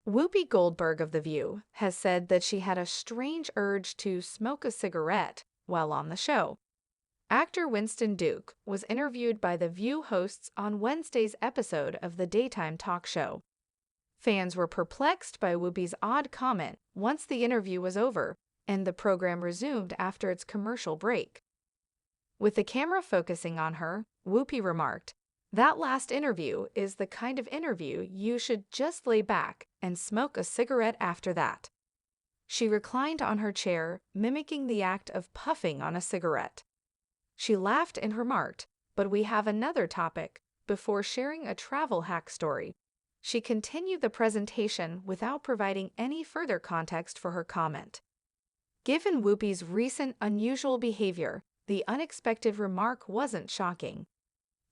Whoopi Goldberg of The View has said that she had a strange urge to smoke a cigarette while on the show. Actor Winston Duke was interviewed by The View hosts on Wednesday's episode of the daytime talk show. Fans were perplexed by Whoopi's odd comment once the interview was over and the program resumed after its commercial break. With the camera focusing on her, Whoopi remarked, "That last interview is the kind of interview you should just lay back and smoke a cigarette after that." She reclined on her chair, mimicking the act of puffing on a cigarette. She laughed and remarked, "But we have another topic," before sharing a travel hack story. She continued the presentation without providing any further context for her comment. Given Whoopi's recent unusual behavior, the unexpected remark wasn't shocking.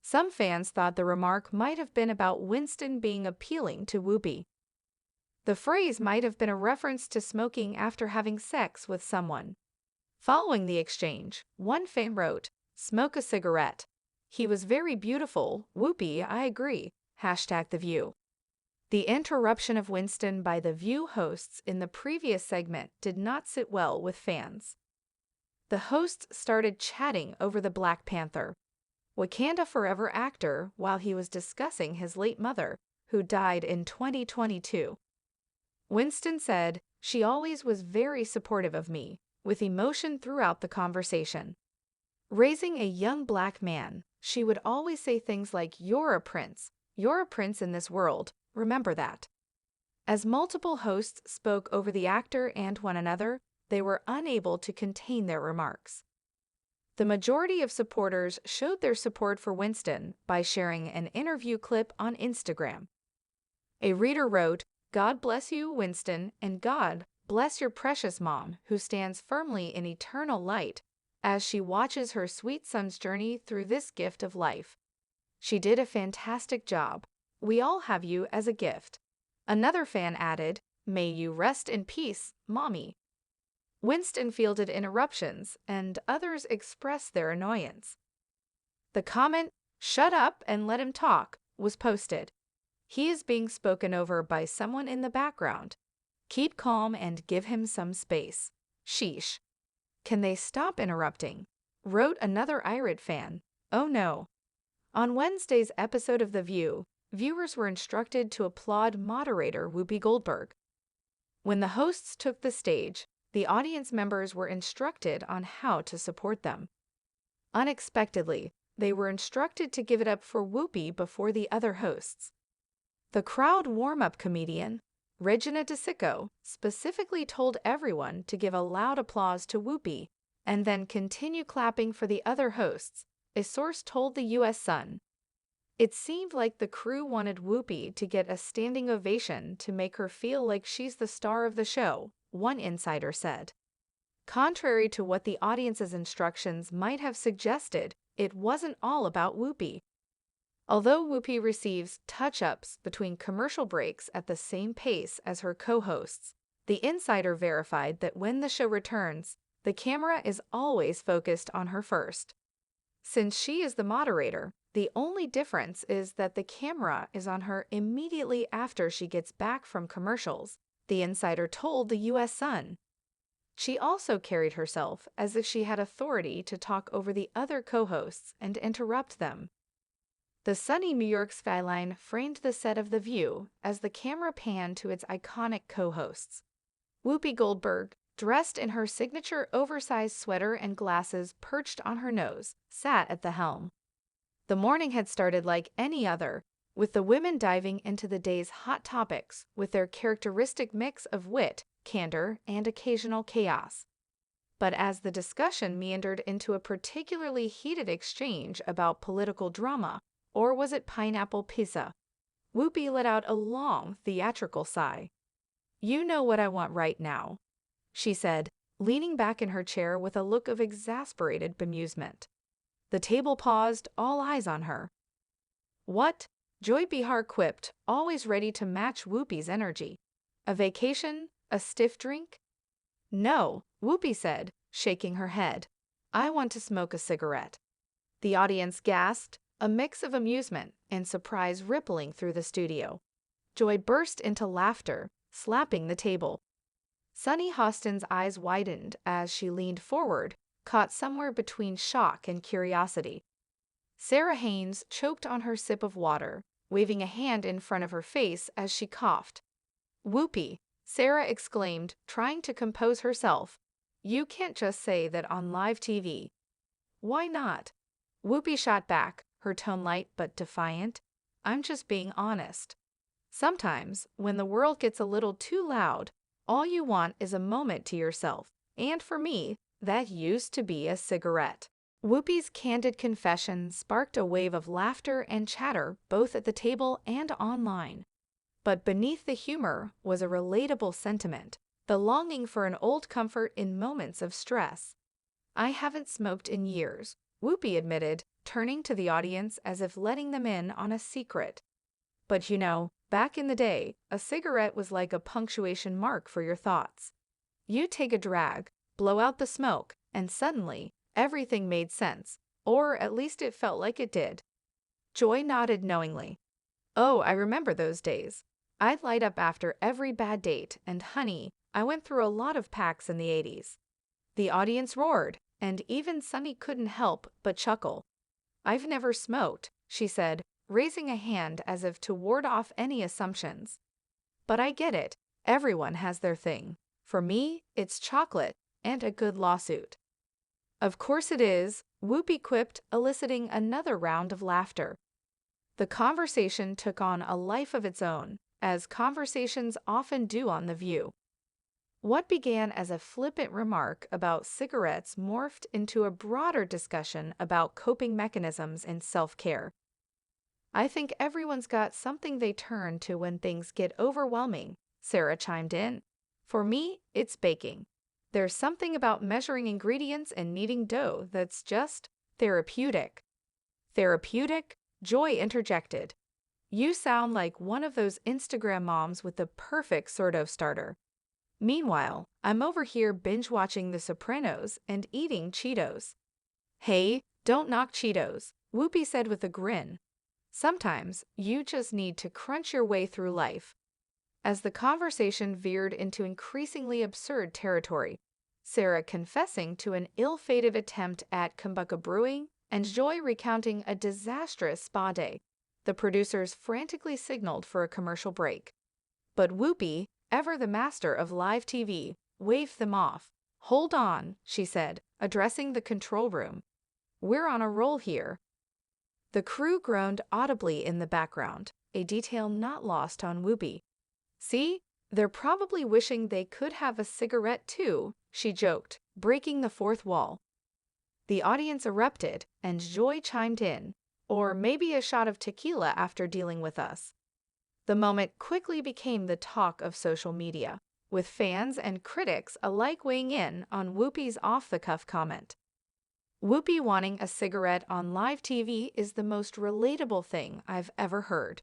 Some fans thought the remark might have been about Winston being appealing to Whoopi. The phrase might have been a reference to smoking after having sex with someone. Following the exchange, one fan wrote, "Smoke a cigarette. He was very beautiful, Whoopi, I agree. #The View." The interruption of Winston by The View hosts in the previous segment did not sit well with fans. The hosts started chatting over the Black Panther, Wakanda Forever actor while he was discussing his late mother, who died in 2022. Winston said, "She always was very supportive of me," with emotion throughout the conversation. Raising a young black man, she would always say things like, "You're a prince. You're a prince in this world. Remember that." As multiple hosts spoke over the actor and one another, they were unable to contain their remarks. The majority of supporters showed their support for Winston by sharing an interview clip on Instagram. A reader wrote, "God bless you, Winston, and God bless your precious mom, who stands firmly in eternal light as she watches her sweet son's journey through this gift of life. She did a fantastic job. We all have you as a gift." Another fan added, "May you rest in peace, Mommy." Winston fielded interruptions, and others expressed their annoyance. The comment, "Shut up and let him talk," was posted. "He is being spoken over by someone in the background. Keep calm and give him some space. Sheesh. Can they stop interrupting?" wrote another irate fan. "Oh no." On Wednesday's episode of The View, viewers were instructed to applaud moderator Whoopi Goldberg. When the hosts took the stage, the audience members were instructed on how to support them. Unexpectedly, they were instructed to give it up for Whoopi before the other hosts. The crowd warm-up comedian, Regina DeSico, specifically told everyone to give a loud applause to Whoopi and then continue clapping for the other hosts, a source told the U.S. Sun. It seemed like the crew wanted Whoopi to get a standing ovation to make her feel like she's the star of the show, one insider said. Contrary to what the audience's instructions might have suggested, it wasn't all about Whoopi. Although Whoopi receives touch-ups between commercial breaks at the same pace as her co-hosts, the insider verified that when the show returns, the camera is always focused on her first. Since she is the moderator, the only difference is that the camera is on her immediately after she gets back from commercials, the insider told the U.S. Sun. She also carried herself as if she had authority to talk over the other co-hosts and interrupt them. The sunny New York skyline framed the set of The View as the camera panned to its iconic co-hosts. Whoopi Goldberg, dressed in her signature oversized sweater and glasses perched on her nose, sat at the helm. The morning had started like any other, with the women diving into the day's hot topics with their characteristic mix of wit, candor, and occasional chaos. But as the discussion meandered into a particularly heated exchange about political drama, or was it pineapple pizza, Whoopi let out a long, theatrical sigh. "You know what I want right now," she said, leaning back in her chair with a look of exasperated bemusement. The table paused, all eyes on her. "What?" Joy Behar quipped, always ready to match Whoopi's energy. "A vacation? A stiff drink?" "No," Whoopi said, shaking her head. "I want to smoke a cigarette." The audience gasped, a mix of amusement and surprise rippling through the studio. Joy burst into laughter, slapping the table. Sunny Hostin's eyes widened as she leaned forward, caught somewhere between shock and curiosity. Sarah Haynes choked on her sip of water, waving a hand in front of her face as she coughed. "Whoopi," Sarah exclaimed, trying to compose herself. "You can't just say that on live TV." "Why not?" Whoopi shot back, her tone light but defiant. "I'm just being honest. Sometimes, when the world gets a little too loud, all you want is a moment to yourself, and for me, that used to be a cigarette." Whoopi's candid confession sparked a wave of laughter and chatter both at the table and online. But beneath the humor was a relatable sentiment, the longing for an old comfort in moments of stress. "I haven't smoked in years," Whoopi admitted, turning to the audience as if letting them in on a secret. "But back in the day, a cigarette was like a punctuation mark for your thoughts. You take a drag, blow out the smoke, and suddenly, everything made sense, or at least it felt like it did." Joy nodded knowingly. "Oh, I remember those days. I'd light up after every bad date, and honey, I went through a lot of packs in the 80s. The audience roared, and even Sunny couldn't help but chuckle. "I've never smoked," she said, raising a hand as if to ward off any assumptions. "But I get it. Everyone has their thing. For me, it's chocolate and a good lawsuit." "Of course it is," Whoopi quipped, eliciting another round of laughter. The conversation took on a life of its own, as conversations often do on The View. What began as a flippant remark about cigarettes morphed into a broader discussion about coping mechanisms and self-care. "I think everyone's got something they turn to when things get overwhelming," Sarah chimed in. "For me, it's baking. There's something about measuring ingredients and kneading dough that's just therapeutic." "Therapeutic?" Joy interjected. "You sound like one of those Instagram moms with the perfect sourdough starter. Meanwhile, I'm over here binge-watching The Sopranos and eating Cheetos." "Hey, don't knock Cheetos," Whoopi said with a grin. "Sometimes you just need to crunch your way through life." As the conversation veered into increasingly absurd territory, Sarah confessing to an ill-fated attempt at kombucha brewing and Joy recounting a disastrous spa day, the producers frantically signaled for a commercial break. But Whoopi, ever the master of live TV, waved them off. "Hold on," she said, addressing the control room. "We're on a roll here." The crew groaned audibly in the background, a detail not lost on Whoopi. "See, they're probably wishing they could have a cigarette too," she joked, breaking the fourth wall. The audience erupted, and Joy chimed in, "Or maybe a shot of tequila after dealing with us." The moment quickly became the talk of social media, with fans and critics alike weighing in on Whoopi's off-the-cuff comment. "Whoopi wanting a cigarette on live TV is the most relatable thing I've ever heard.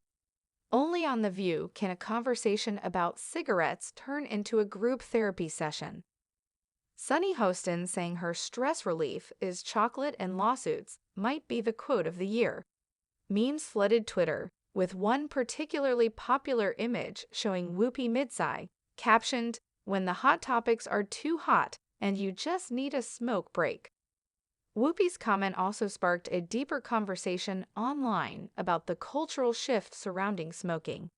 Only on The View can a conversation about cigarettes turn into a group therapy session." Sunny Hostin saying her stress relief is chocolate and lawsuits might be the quote of the year. Memes flooded Twitter, with one particularly popular image showing Whoopi mid-sigh, captioned, "When the hot topics are too hot and you just need a smoke break." Whoopi's comment also sparked a deeper conversation online about the cultural shift surrounding smoking.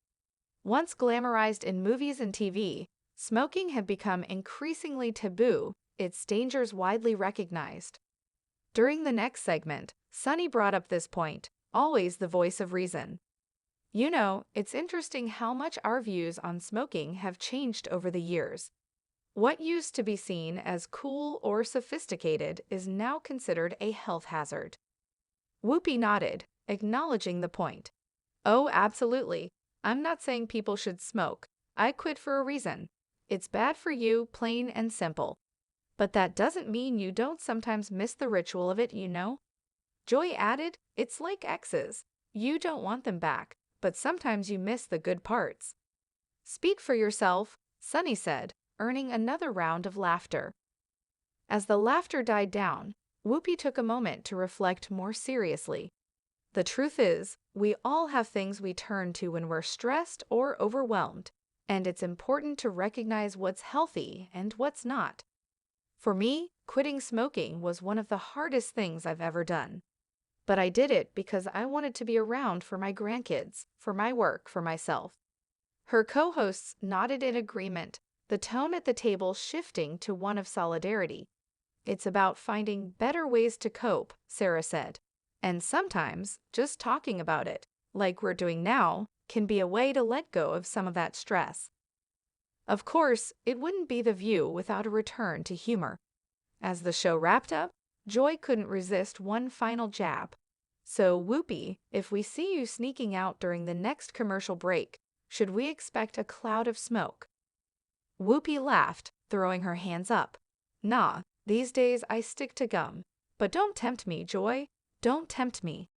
Once glamorized in movies and TV, smoking had become increasingly taboo, its dangers widely recognized. During the next segment, Sunny brought up this point, always the voice of reason. It's interesting how much our views on smoking have changed over the years. What used to be seen as cool or sophisticated is now considered a health hazard." Whoopi nodded, acknowledging the point. "Oh, absolutely. I'm not saying people should smoke. I quit for a reason. It's bad for you, plain and simple. But that doesn't mean you don't sometimes miss the ritual of it, Joy added, "It's like exes. You don't want them back, but sometimes you miss the good parts." "Speak for yourself," Sunny said, earning another round of laughter. As the laughter died down, Whoopi took a moment to reflect more seriously. "The truth is, we all have things we turn to when we're stressed or overwhelmed, and it's important to recognize what's healthy and what's not. For me, quitting smoking was one of the hardest things I've ever done. But I did it because I wanted to be around for my grandkids, for my work, for myself. Her co-hosts nodded in agreement, the tone at the table shifting to one of solidarity. It's about finding better ways to cope, Sarah said. And sometimes, just talking about it, like we're doing now, can be a way to let go of some of that stress. Of course, it wouldn't be The View without a return to humor. As the show wrapped up, Joy couldn't resist one final jab. So, Whoopi, if we see you sneaking out during the next commercial break, should we expect a cloud of smoke? Whoopi laughed, throwing her hands up. Nah, these days I stick to gum. But don't tempt me, Joy. Don't tempt me.